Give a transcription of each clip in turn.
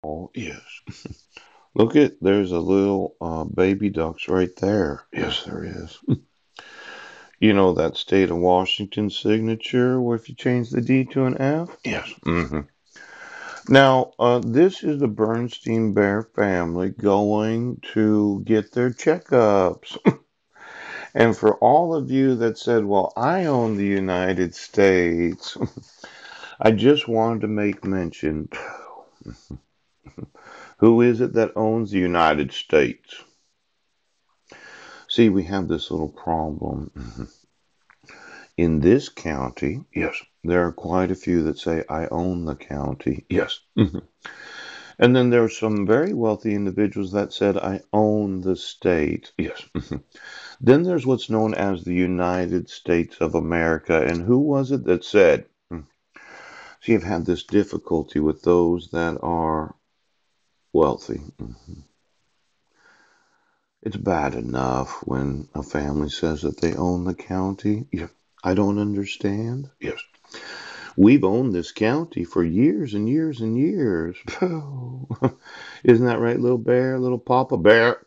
Oh, yes. Look at, there's a little baby ducks right there. Yes, there is. You know that state of Washington signature where if you change the D to an F? Yes. Now, this is the Bernstein Bear family going to get their checkups. And for all of you that said, well, I own the United States, I just wanted to make mention, who is it that owns the United States? See, we have this little problem. In this county, yes, there are quite a few that say, I own the county. Yes. And then there are some very wealthy individuals that said, I own the state. Yes. Then there's what's known as the United States of America. And who was it that said, so you've had this difficulty with those that are wealthy. It's bad enough when a family says that they own the county. Yeah. I don't understand. Yes. We've owned this county for years and years and years. Isn't that right, little bear, little Papa Bear?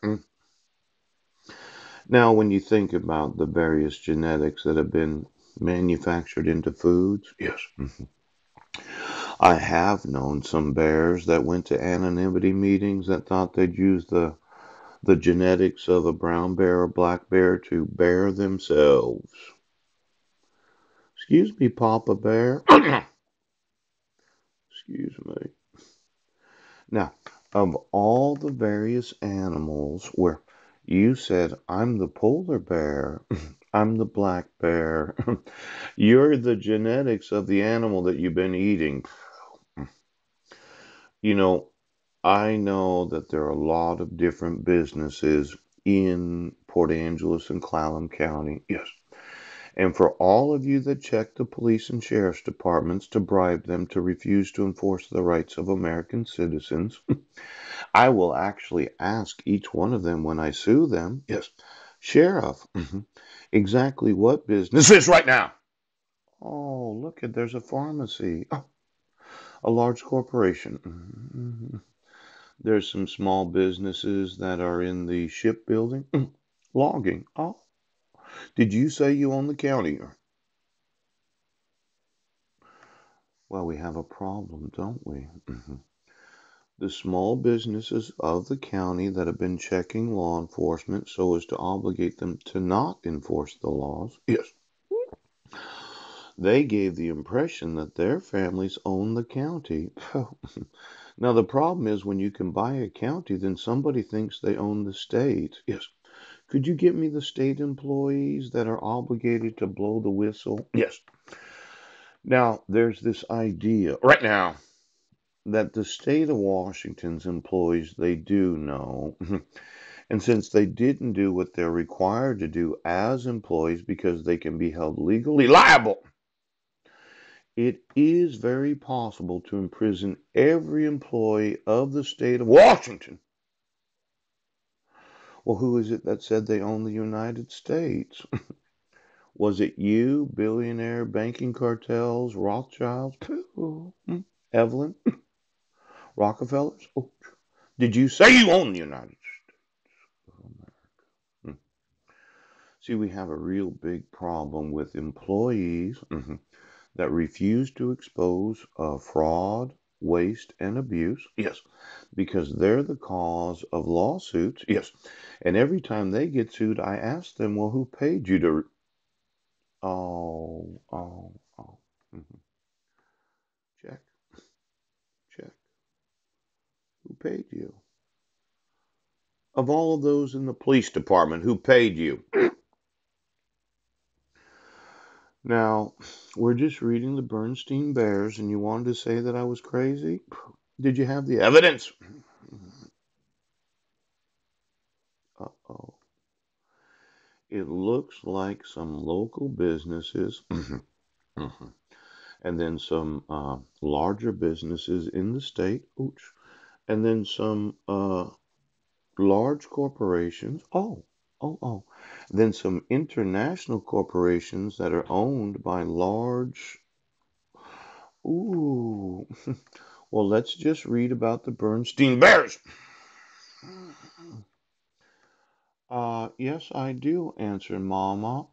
Now, when you think about the various genetics that have been manufactured into foods, yes, I have known some bears that went to anonymity meetings that thought they'd use the genetics of a brown bear or black bear to bear themselves. Excuse me, Papa Bear. Excuse me. Now, of all the various animals where you said, I'm the polar bear, I'm the black bear, you're the genetics of the animal that you've been eating. You know, I know that there are a lot of different businesses in Port Angeles and Clallam County. Yes. And for all of you that check the police and sheriff's departments to bribe them to refuse to enforce the rights of American citizens, I will actually ask each one of them when I sue them, yes, Sheriff, exactly what business is right now? Oh, look at there's a pharmacy. Oh, a large corporation. There's some small businesses that are in the shipbuilding. Logging. Oh, did you say you own the county? Well, we have a problem, don't we? The small businesses of the county that have been checking law enforcement so as to obligate them to not enforce the laws. Yes. They gave the impression that their families own the county. Now, the problem is when you can buy a county, then somebody thinks they own the state. Yes. Could you get me the state employees that are obligated to blow the whistle? Yes. Now, there's this idea right now that the state of Washington's employees, they do know. And since they didn't do what they're required to do as employees because they can be held legally liable, it is very possible to imprison every employee of the state of Washington. Well, who is it that said they own the United States? Was it you, billionaire banking cartels, Rothschilds, Evelyn, Rockefellers? Oh, did you say you own the United States of America? See, we have a real big problem with employees that refuse to expose fraud, waste, and abuse. Yes, because they're the cause of lawsuits. Yes, and every time they get sued, I ask them, well, who paid you to? Oh, oh, oh. Mhm. Check, check. Who paid you? Of all of those in the police department, who paid you? Now, we're just reading the Bernstein Bears, and you wanted to say that I was crazy? Did you have the evidence? Uh-oh. It looks like some local businesses, and then some larger businesses in the state, ooch, and then some large corporations. Oh, oh, oh. Then some international corporations that are owned by large. Ooh. Well, let's just read about the Bernstein Bears. Yes, I do, answered Mama.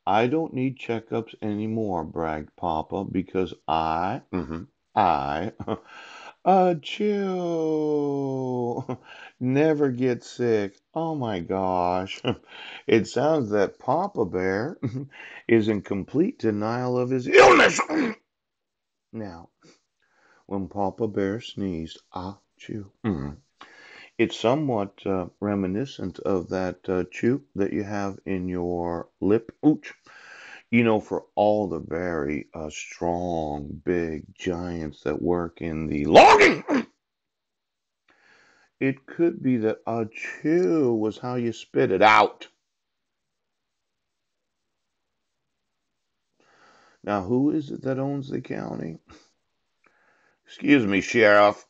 I don't need checkups anymore, bragged Papa, because I, achoo, never get sick. Oh my gosh. It sounds that Papa Bear is in complete denial of his illness. Now, when Papa Bear sneezed, achoo. It's somewhat reminiscent of that chew that you have in your lip. Ooch. You know, for all the very strong, big giants that work in the logging, it could be that a chew was how you spit it out. Now, who is it that owns the county? Excuse me, Sheriff.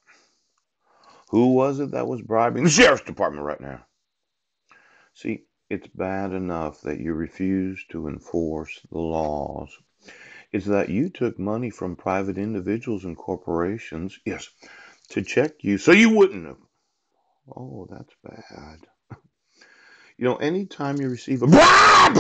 Who was it that was bribing the Sheriff's Department right now? See, it's bad enough that you refuse to enforce the laws. It's that you took money from private individuals and corporations, yes, to check you so you wouldn't have. Oh, that's bad. You know, anytime you receive a bribe,